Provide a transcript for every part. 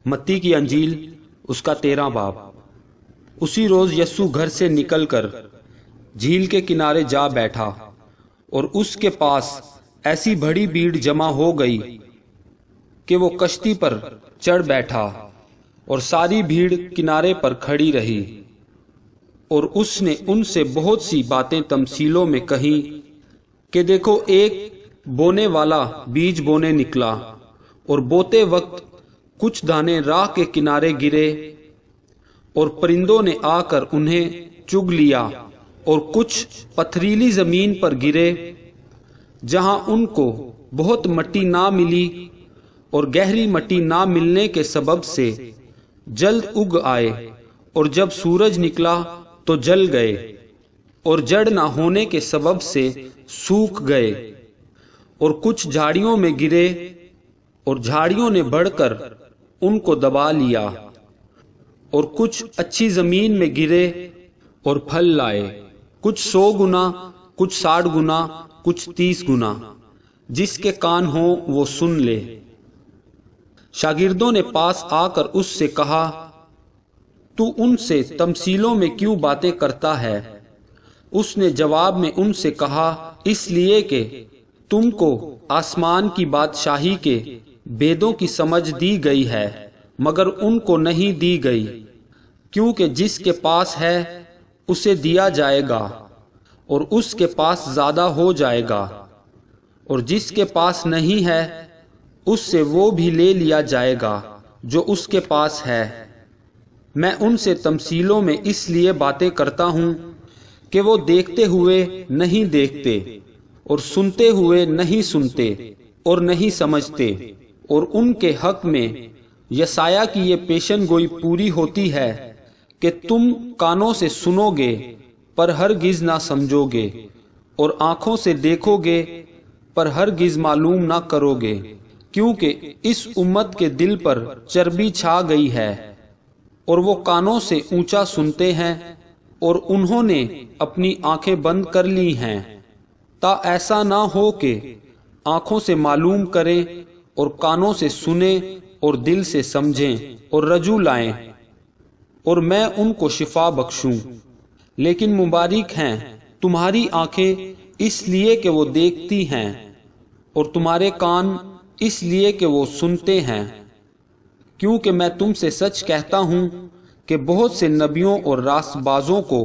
متی کی انجیل اس کا 13 باب۔ اسی روز یسوع گھر سے نکل کر جھیل کے کنارے جا بیٹھا، اور اس کے پاس ایسی بڑی بھیڑ جمع ہو گئی کہ وہ کشتی پر چڑھ بیٹھا، اور ساری بھیڑ کنارے پر کھڑی رہی، اور اس نے ان سے بہت سی باتیں تمثیلوں میں کہیں کہ دیکھو، ایک بونے والا بیج بونے نکلا، اور بوتے وقت کچھ دانے راہ کے کنارے گرے، اور پرندوں نے آ کر انہیں چگ لیا، اور کچھ پتھریلی زمین پر گرے جہاں ان کو بہت مٹی نہ ملی، اور گہری مٹی نہ ملنے کے سبب سے جلد اگ آئے، اور جب سورج نکلا تو جل گئے، اور جڑ نہ ہونے کے سبب سے سوکھ گئے۔ اور کچھ جھاڑیوں میں گرے، اور جھاڑیوں نے بڑھ کر ان کو دبا لیا، اور کچھ اچھی زمین میں گرے اور پھل لائے، کچھ 100 گنا، کچھ 60 گنا، کچھ 30 گنا۔ جس کے کان ہوں وہ سن لے۔ شاگردوں نے پاس آ کر اس سے کہا، تو ان سے تمثیلوں میں کیوں باتیں کرتا ہے؟ اس نے جواب میں ان سے کہا، اس لیے کہ تم کو آسمان کی بادشاہی کے بیدوں کی سمجھ دی گئی ہے، مگر ان کو نہیں دی گئی، کیونکہ جس کے پاس ہے اسے دیا جائے گا، اور اس کے پاس زیادہ ہو جائے گا، اور جس کے پاس نہیں ہے اس سے وہ بھی لے لیا جائے گا جو اس کے پاس ہے۔ میں ان سے تمثیلوں میں اس لیے باتیں کرتا ہوں کہ وہ دیکھتے ہوئے نہیں دیکھتے، اور سنتے ہوئے نہیں سنتے، اور نہیں سمجھتے۔ اور ان کے حق میں یسایہ کی یہ پیشن گوئی پوری ہوتی ہے کہ تم کانوں سے سنو گے پر ہرگز نہ سمجھو گے، اور آنکھوں سے دیکھو گے پر ہرگز معلوم نہ کرو گے، کیونکہ اس امت کے دل پر چربی چھا گئی ہے، اور وہ کانوں سے اونچا سنتے ہیں، اور انہوں نے اپنی آنکھیں بند کر لی ہیں، تا ایسا نہ ہو کہ آنکھوں سے معلوم کریں، اور کانوں سے سنیں، اور دل سے سمجھیں، اور رجوع لائیں، اور میں ان کو شفا بخشوں۔ لیکن مبارک ہیں تمہاری آنکھیں اس لیے کہ وہ دیکھتی ہیں، اور تمہارے کان اس لیے کہ وہ سنتے ہیں، کیونکہ میں تم سے سچ کہتا ہوں کہ بہت سے نبیوں اور راست بازوں کو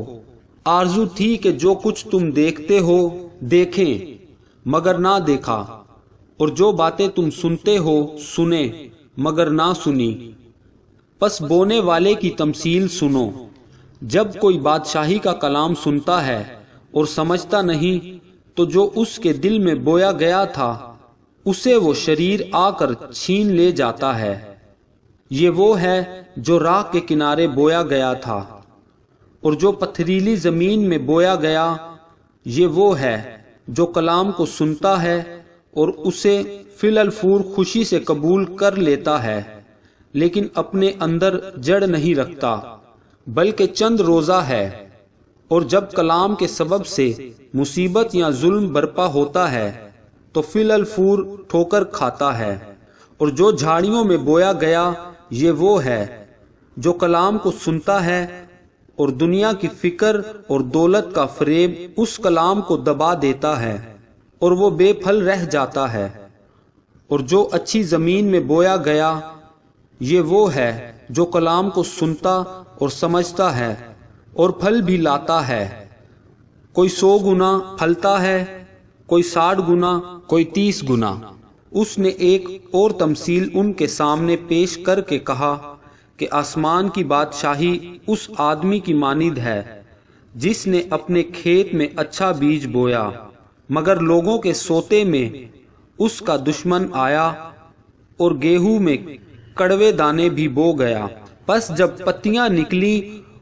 آرزو تھی کہ جو کچھ تم دیکھتے ہو دیکھیں، مگر نہ دیکھا، اور جو باتیں تم سنتے ہو سنیں، مگر نہ سنی۔ پس بونے والے کی تمثیل سنو۔ جب کوئی بادشاہی کا کلام سنتا ہے اور سمجھتا نہیں، تو جو اس کے دل میں بویا گیا تھا اسے وہ شریر آ کر چھین لے جاتا ہے۔ یہ وہ ہے جو راہ کے کنارے بویا گیا تھا، اور جو پتھریلی زمین میں بویا گیا یہ وہ ہے جو کلام کو سنتا ہے اور اسے فی الفور خوشی سے قبول کر لیتا ہے، لیکن اپنے اندر جڑ نہیں رکھتا، بلکہ چند روزہ ہے، اور جب کلام کے سبب سے مصیبت یا ظلم برپا ہوتا ہے تو فی الفور ٹھوکر کھاتا ہے۔ اور جو جھاڑیوں میں بویا گیا یہ وہ ہے جو کلام کو سنتا ہے، اور دنیا کی فکر اور دولت کا فریب اس کلام کو دبا دیتا ہے، اور وہ بے پھل رہ جاتا ہے۔ اور جو اچھی زمین میں بویا گیا یہ وہ ہے جو کلام کو سنتا اور سمجھتا ہے، اور پھل بھی لاتا ہے، کوئی 100 گنا پھلتا ہے، کوئی 60 گنا، کوئی 30 گنا۔ اس نے ایک اور تمثیل ان کے سامنے پیش کر کے کہا کہ آسمان کی بادشاہی اس آدمی کی مانند ہے جس نے اپنے کھیت میں اچھا بیج بویا، مگر لوگوں کے سوتے میں اس کا دشمن آیا اور گیہوں میں کڑوے دانے بھی بو گیا۔ پس جب پتیاں نکلی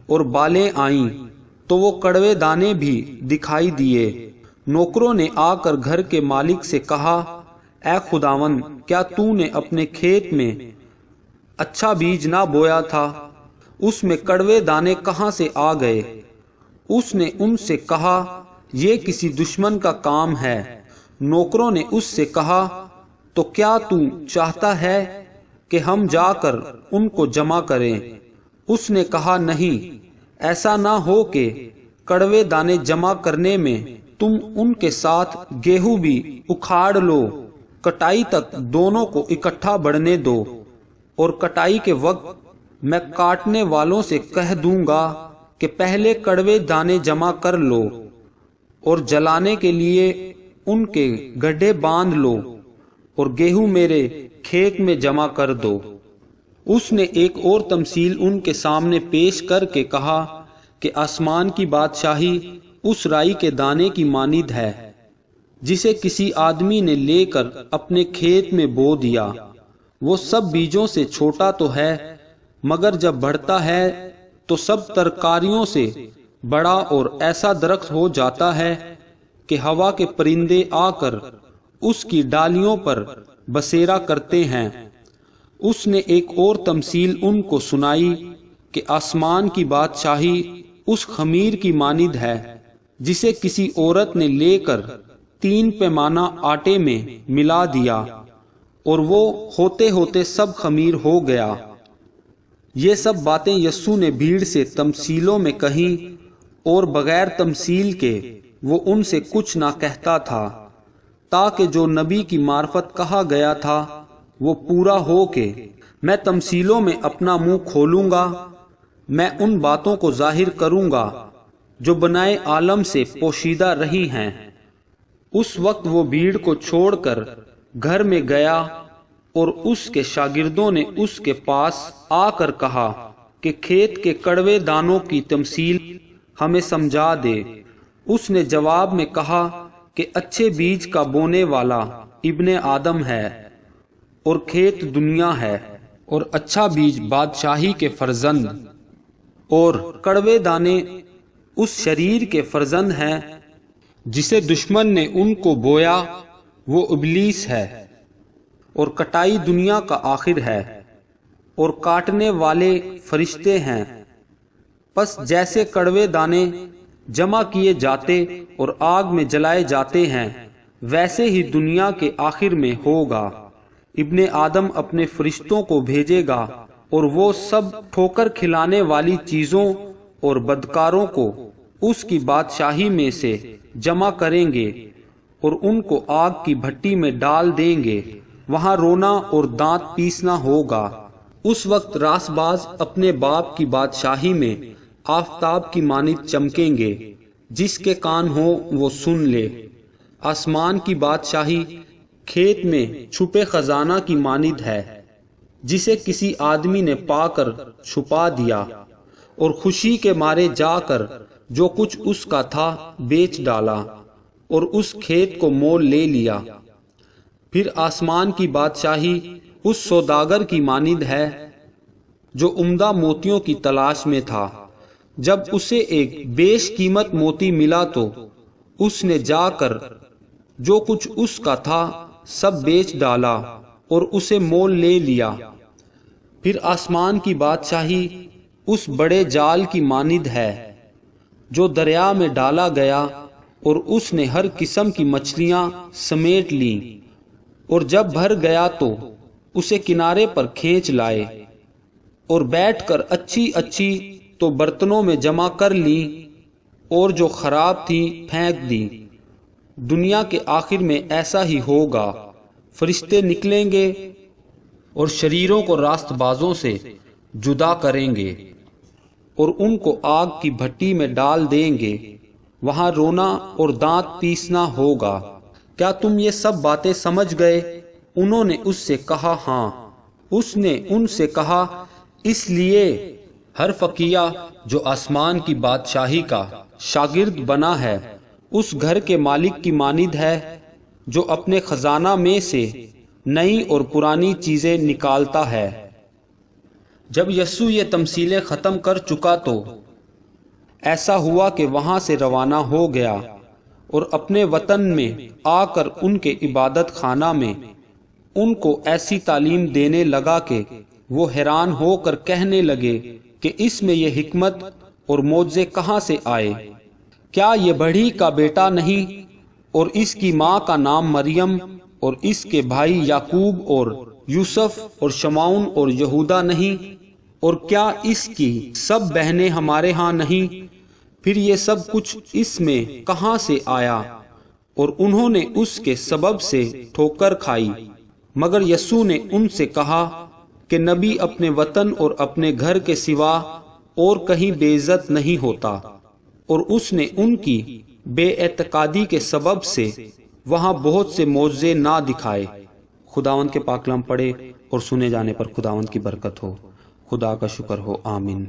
اور بالیں آئیں تو وہ کڑوے دانے بھی دکھائی دیے۔ نوکروں نے آ کر گھر کے مالک سے کہا، اے خداوند، کیا تو نے اپنے کھیت میں اچھا بیج نہ بویا تھا؟ اس میں کڑوے دانے کہاں سے آ گئے؟ اس نے ان سے کہا، یہ کسی دشمن کا کام ہے۔ نوکروں نے اس سے کہا، تو کیا تو چاہتا ہے کہ ہم جا کر ان کو جمع کریں۔ اس نے کہا نہیں، ایسا نہ ہو کہ کڑوے دانے جمع کرنے میں تم ان کے ساتھ گیہوں بھی اکھاڑ لو۔ کٹائی تک دونوں کو اکٹھا بڑھنے دو، اور کٹائی کے وقت میں کاٹنے والوں سے کہہ دوں گا کہ پہلے کڑوے دانے جمع کر لو اور جلانے کے لیے ان کے گڈھے باندھ لو، اور گیہوں میرے کھیت میں جمع کر دو۔ اس نے ایک اور تمثیل ان کے سامنے پیش کر کے کہا کہ آسمان کی بادشاہی اس رائی کے دانے کی مانند ہے جسے کسی آدمی نے لے کر اپنے کھیت میں بو دیا۔ وہ سب بیجوں سے چھوٹا تو ہے، مگر جب بڑھتا ہے تو سب ترکاریوں سے بڑا اور ایسا درخت ہو جاتا ہے کہ ہوا کے پرندے آ کر اس کی ڈالیوں پر بسیرا کرتے ہیں۔ اس نے ایک اور تمثیل ان کو سنائی کہ آسمان کی بادشاہی اس خمیر کی مانند ہے جسے کسی عورت نے لے کر 3 پیمانہ آٹے میں ملا دیا، اور وہ ہوتے ہوتے سب خمیر ہو گیا۔ یہ سب باتیں یسوع نے بھیڑ سے تمثیلوں میں کہیں، اور بغیر تمثیل کے وہ ان سے کچھ نہ کہتا تھا، تاکہ جو نبی کی معرفت کہا گیا تھا وہ پورا ہو کہ میں تمثیلوں میں اپنا منہ کھولوں گا، میں ان باتوں کو ظاہر کروں گا جو بنائے عالم سے پوشیدہ رہی ہیں۔ اس وقت وہ بھیڑ کو چھوڑ کر گھر میں گیا، اور اس کے شاگردوں نے اس کے پاس آ کر کہا کہ کھیت کے کڑوے دانوں کی تمثیل ہمیں سمجھا دے۔ اس نے جواب میں کہا کہ اچھے بیج کا بونے والا ابن آدم ہے، اور کھیت دنیا ہے، اور اچھا بیج بادشاہی کے فرزند، اور کڑوے دانے اس شریر کے فرزند ہیں جسے دشمن نے ان کو بویا، وہ ابلیس ہے۔ اور کٹائی دنیا کا آخر ہے، اور کاٹنے والے فرشتے ہیں۔ پس جیسے کڑوے دانے جمع کیے جاتے اور آگ میں جلائے جاتے ہیں، ویسے ہی دنیا کے آخر میں ہوگا۔ ابن آدم اپنے فرشتوں کو بھیجے گا، اور وہ سب ٹھوکر کھلانے والی چیزوں اور بدکاروں کو اس کی بادشاہی میں سے جمع کریں گے، اور ان کو آگ کی بھٹی میں ڈال دیں گے، وہاں رونا اور دانت پیسنا ہوگا۔ اس وقت راس باز اپنے باپ کی بادشاہی میں آفتاب کی مانند چمکیں گے۔ جس کے کان ہو وہ سن لے۔ آسمان کی بادشاہی کھیت میں چھپے خزانہ کی مانند ہے جسے کسی آدمی نے پا کر چھپا دیا، اور خوشی کے مارے جا کر جو کچھ اس کا تھا بیچ ڈالا، اور اس کھیت کو مول لے لیا۔ پھر آسمان کی بادشاہی اس سوداگر کی مانند ہے جو عمدہ موتیوں کی تلاش میں تھا۔ جب اسے ایک بیش قیمت موتی ملا تو اس نے جا کر جو کچھ اس کا تھا سب بیچ ڈالا اور اسے مول لے لیا۔ پھر آسمان کی بادشاہی اس بڑے جال کی مانند ہے جو دریا میں ڈالا گیا، اور اس نے ہر قسم کی مچھلیاں سمیٹ لیں، اور جب بھر گیا تو اسے کنارے پر کھینچ لائے، اور بیٹھ کر اچھی اچھی تو برتنوں میں جمع کر لیں، اور جو خراب تھی پھینک دی۔ دنیا کے آخر میں ایسا ہی ہوگا۔ فرشتے نکلیں گے اور شریروں کو راست بازوں سے جدا کریں گے، اور ان کو آگ کی بھٹی میں ڈال دیں گے، وہاں رونا اور دانت پیسنا ہوگا۔ کیا تم یہ سب باتیں سمجھ گئے؟ انہوں نے اس سے کہا ہاں۔ اس نے ان سے کہا، اس لیے ہر فقیہ جو آسمان کی بادشاہی کا شاگرد بنا ہے اس گھر کے مالک کی مانند ہے جو اپنے خزانہ میں سے نئی اور پرانی چیزیں نکالتا ہے۔ جب یسوع یہ تمثیلیں ختم کر چکا تو ایسا ہوا کہ وہاں سے روانہ ہو گیا، اور اپنے وطن میں آ کر ان کے عبادت خانہ میں ان کو ایسی تعلیم دینے لگا کہ وہ حیران ہو کر کہنے لگے کہ اس میں یہ حکمت اور معجزے کہاں سے آئے؟ کیا یہ بڑھی کا بیٹا نہیں، اور اس کی ماں کا نام مریم، اور اس کے بھائی یعقوب اور یوسف اور شمعون اور یہودا نہیں؟ اور کیا اس کی سب بہنیں ہمارے ہاں نہیں؟ پھر یہ سب کچھ اس میں کہاں سے آیا؟ اور انہوں نے اس کے سبب سے ٹھوکر کھائی۔ مگر یسوع نے ان سے کہا کہ نبی اپنے وطن اور اپنے گھر کے سوا اور کہیں بے عزت نہیں ہوتا۔ اور اس نے ان کی بے اعتقادی کے سبب سے وہاں بہت سے معجزے نہ دکھائے۔ خداوند کے پاک کلام پڑھے اور سنے جانے پر خداوند کی برکت ہو۔ خدا کا شکر ہو، آمین۔